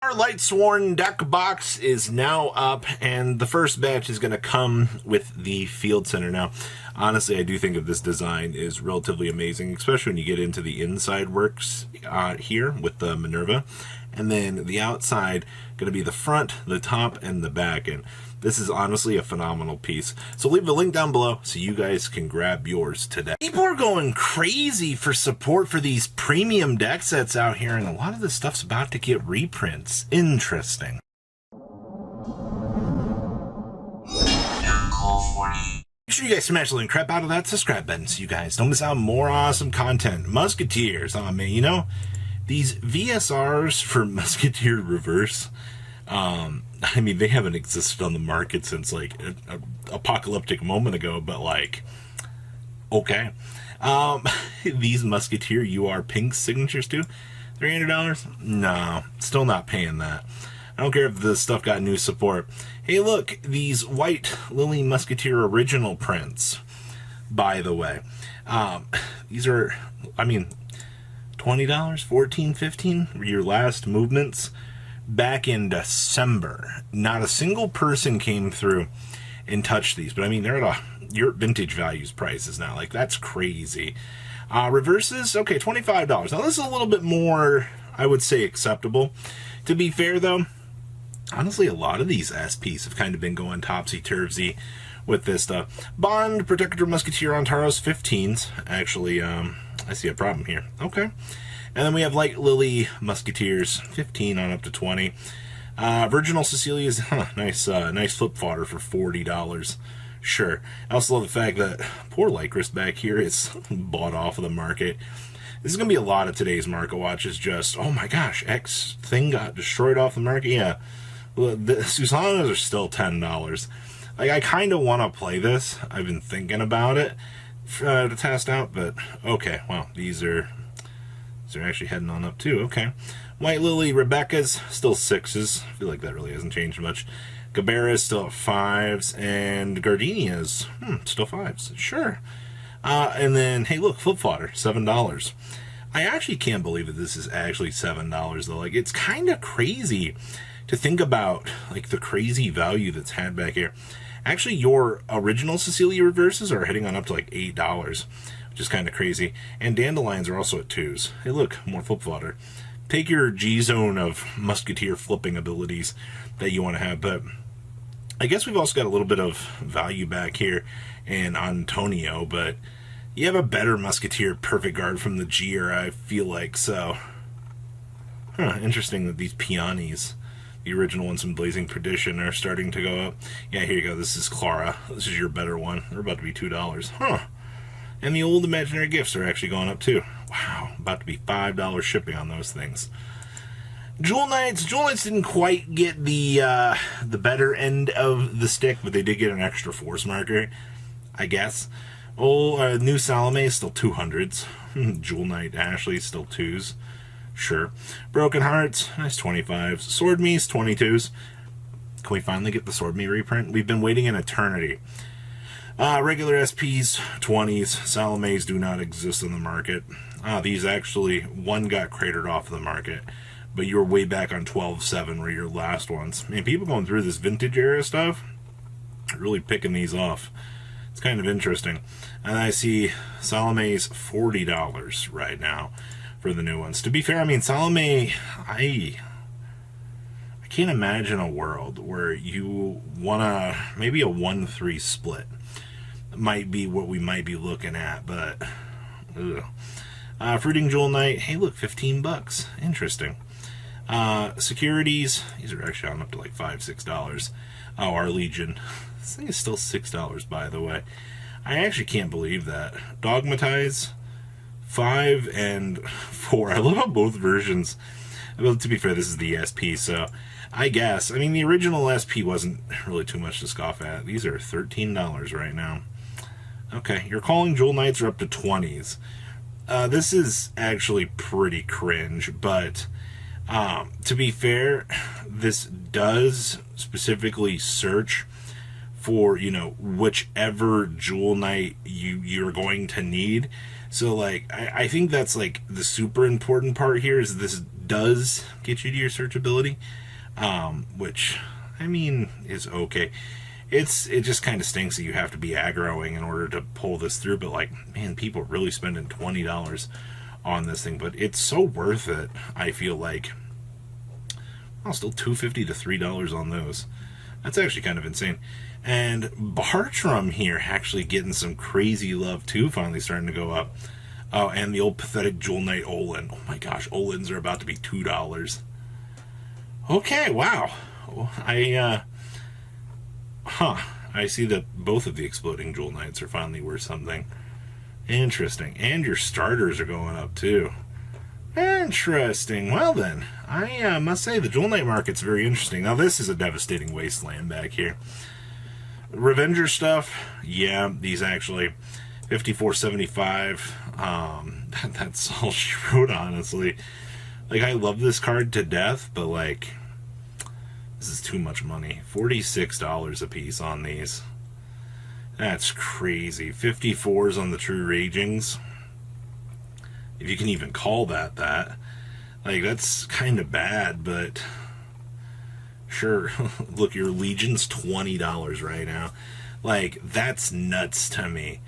Our Lightsworn deck box is now up, and the first batch is going to come with the Field Center. Now, honestly, I do think that this design is relatively amazing, especially when you get into the inside works here with the Minerva. And then the outside, going to be the front, the top, and the back. And this is honestly a phenomenal piece. So leave the link down below so you guys can grab yours today. People are going crazy for support for these premium deck sets out here, and a lot of this stuff's about to get reprints. Interesting. Make sure you guys smash the link crap out of that subscribe button so you guys don't miss out on more awesome content. Musketeers, oh man, you know, these VSRs for Musketeer Reverse, I mean, they haven't existed on the market since like an apocalyptic moment ago, but like, okay. These Musketeer UR Pink signatures too, $300? No, still not paying that. I don't care if the stuff got new support. Hey, look, these White Lily Musketeer original prints, by the way. These are, I mean, $20, $14, $15 were your last movements back in December. Not a single person came through and touched these, but I mean, they're at your vintage values prices now. Like, that's crazy. Reverses, okay, $25. Now, this is a little bit more, I would say, acceptable. To be fair, though, honestly, a lot of these SPs have kind of been going topsy-turvy with this stuff. Bond, Protector, Musketeer on Taros, 15s. Actually, I see a problem here. Okay. And then we have Light Lily Musketeers, 15 on up to 20. Virginal Cecilia's, nice flip fodder for $40. Sure. I also love the fact that poor Lycris back here is bought off of the market. This is going to be a lot of today's market watches. Just, oh my gosh, X thing got destroyed off the market. Yeah. The Susanas are still $10. Like, I kind of want to play this. I've been thinking about it to test out, but okay. Well, these are actually heading on up too. Okay. White Lily Rebecca's still 6s. I feel like that really hasn't changed much. Gabera's still at 5s, and Gardenia's still 5s. Sure. And then, hey, look, Flip Fodder, $7. I actually can't believe that this is actually $7 though. Like, it's kind of crazy to think about, like, the crazy value that's had back here. Actually, your original Cecilia reverses are heading on up to like $8, which is kind of crazy. And Dandelions are also at 2s. Hey, look, more Flip Fodder. Take your G-zone of Musketeer flipping abilities that you want to have, but I guess we've also got a little bit of value back here in Antonio, but you have a better Musketeer Perfect Guard from the G era, I feel like, so. Interesting that these Peonies, the original ones from Blazing Perdition, are starting to go up. Yeah, here you go. This is Clara. This is your better one. They're about to be $2. And the old imaginary gifts are actually going up too. Wow, about to be $5 shipping on those things. Jewel Knights. Jewel Knights didn't quite get the better end of the stick, but they did get an extra force marker, I guess. Oh, new Salome is still 200s. Jewel Knight Ashley still 2s. Sure. Broken Hearts, nice 25s. Sword Me's 22s. Can we finally get the Sword Me reprint? We've been waiting an eternity. Regular SPs, 20s. Salome's do not exist in the market. These actually, one got cratered off of the market, but you were way back on 12.7 were your last ones. Man, people going through this vintage era stuff, really picking these off. It's kind of interesting. And I see Salome's $40 right now for the new ones. To be fair, I mean, Salome, I can't imagine a world where you want to, maybe a 1-3 split might be what we might be looking at, but Fruiting Jewel Knight, hey look, $15. Interesting. Securities, these are actually on up to like $5-6. Oh, our Legion, this thing is still $6, by the way. I actually can't believe that. Dogmatize, 5 and 4. I love how both versions, well, to be fair, this is the SP, so I guess, I mean, the original SP wasn't really too much to scoff at. These are $13 right now. Okay, your Calling Jewel Knights are up to 20s. This is actually pretty cringe, but to be fair, this does specifically search for, you know, whichever Jewel Knight you're going to need. So, like, I think that's, like, the super important part here is this does get you to your searchability, which, I mean, is okay. It just kind of stinks that you have to be aggroing in order to pull this through, but like, man, people are really spending $20 on this thing, but it's so worth it. I feel like, well, still $2.50 to $3 on those. That's actually kind of insane. And Bartram here actually getting some crazy love too, finally starting to go up. Oh, and the old pathetic Jewel Knight Olin. Oh my gosh, Olins are about to be $2. Okay, wow. I see that both of the exploding Jewel Knights are finally worth something. Interesting. And your starters are going up too. Interesting. Well then, I must say the Jewel Knight market's very interesting. Now this is a devastating wasteland back here. Revenger stuff, yeah, these actually $54.75. That's all she wrote, honestly. Like, I love this card to death, but like, this is too much money. $46 a piece on these. That's crazy. 54s on the True Ragings. If you can even call that. Like, that's kind of bad, but sure. Look, your Legion's $20 right now. Like, that's nuts to me.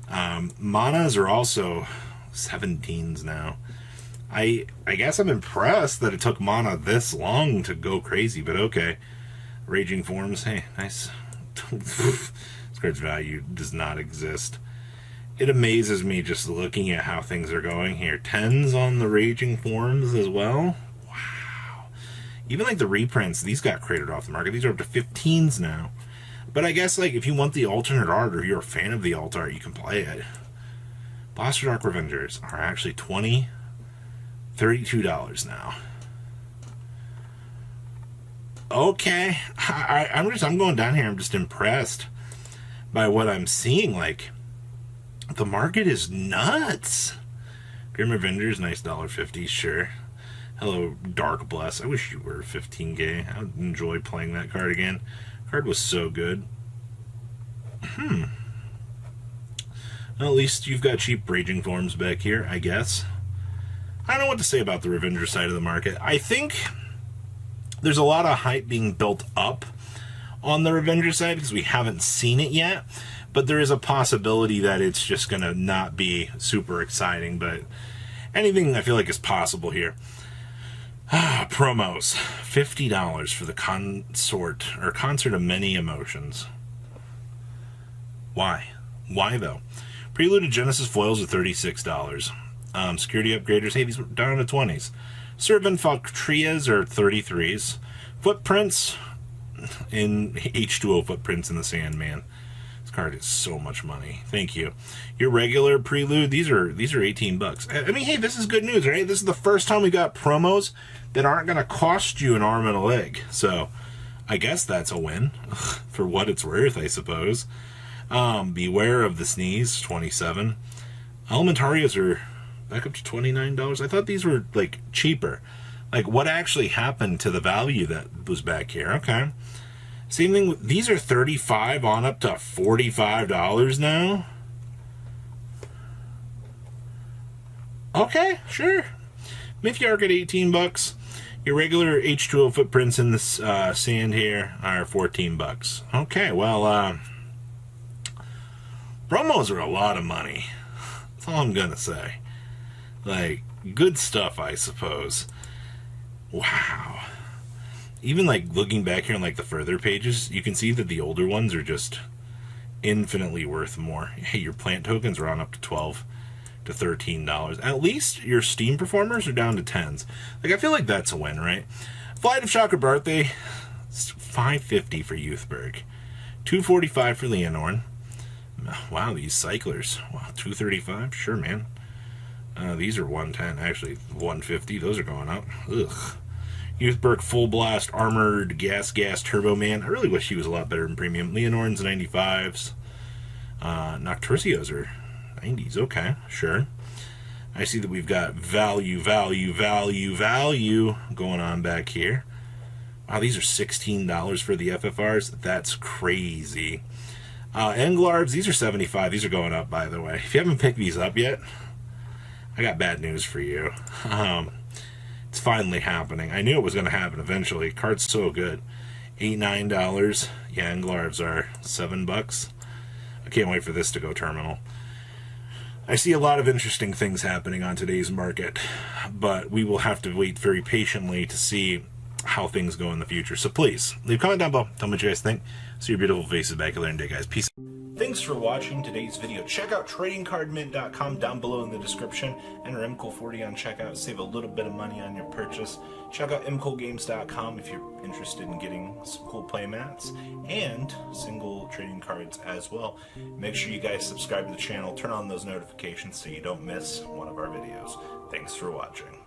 Manas are also 17s now. I guess I'm impressed that it took mana this long to go crazy, but okay. Raging Forms, hey, nice. This card's value does not exist. It amazes me just looking at how things are going here. 10s on the Raging Forms as well. Wow. Even like the reprints, these got cratered off the market. These are up to 15s now. But I guess like if you want the alternate art or you're a fan of the alt art, you can play it. Blaster Dark Revengers are actually $32 now. Okay. I'm going down here. I'm just impressed by what I'm seeing. Like, the market is nuts. Grim Revengers, nice $1.50, sure. Hello, Dark Bless. I wish you were 15K. I would enjoy playing that card again. Card was so good. Well, at least you've got cheap Raging Forms back here, I guess. I don't know what to say about the Revenger side of the market. I think there's a lot of hype being built up on the Revenger side because we haven't seen it yet. But there is a possibility that it's just going to not be super exciting. But anything I feel like is possible here. Promos. $50 for the Concert of Many Emotions. Why? Why, though? Prelude to Genesis foils are $36. Security upgraders, hey, these are down to 20s. Servant Faltrias are 33s. Footprints in H2O footprints in the Sandman. This card is so much money. Thank you. Your regular Prelude, these are $18. I mean, hey, this is good news, right? This is the first time we got promos that aren't going to cost you an arm and a leg. So, I guess that's a win for what it's worth, I suppose. Beware of the Sneeze, 27. Elementarios are back up to $29. I thought these were like cheaper. Like, what actually happened to the value that was back here? Okay. Same thing. These are $35 on up to $45 now. Okay, sure. Mythiarch at $18. Your regular H2O footprints in this sand here are $14. Okay, well, promos are a lot of money. That's all I'm gonna say. Like, good stuff, I suppose. Wow. Even, like, looking back here on, like, the further pages, you can see that the older ones are just infinitely worth more. Hey, your plant tokens are on up to $12 to $13. At least your Steam performers are down to 10s. Like, I feel like that's a win, right? Flight of Chakra Birthday, it's $5.50 for Youthberg. $2.45 for Leonorn. Wow, these cyclers. Wow, $2.35? Sure, man. These are $110. Actually, $150. Those are going up. Ugh. Youthberg Full Blast Armored Gas Turbo Man. I really wish he was a lot better in premium. Leonorn's 95s. Nocturcios are 90s. Okay, sure. I see that we've got value going on back here. Wow, these are $16 for the FFRs. That's crazy. Englards, these are 75. These are going up, by the way. If you haven't picked these up yet, I got bad news for you. It's finally happening. I knew it was going to happen eventually. Card's so good. $8-9. Yeah, Englarves are $7. I can't wait for this to go terminal. I see a lot of interesting things happening on today's market, but we will have to wait very patiently to see how things go in the future. So please, leave a comment down below. Tell me what you guys think. See your beautiful faces back later in the day, guys. Peace. Thanks for watching today's video. Check out tradingcardmint.com down below in the description. Enter MCOL40 on checkout. Save a little bit of money on your purchase. Check out mcolgames.com if you're interested in getting some cool play mats and single trading cards as well. Make sure you guys subscribe to the channel. Turn on those notifications so you don't miss one of our videos. Thanks for watching.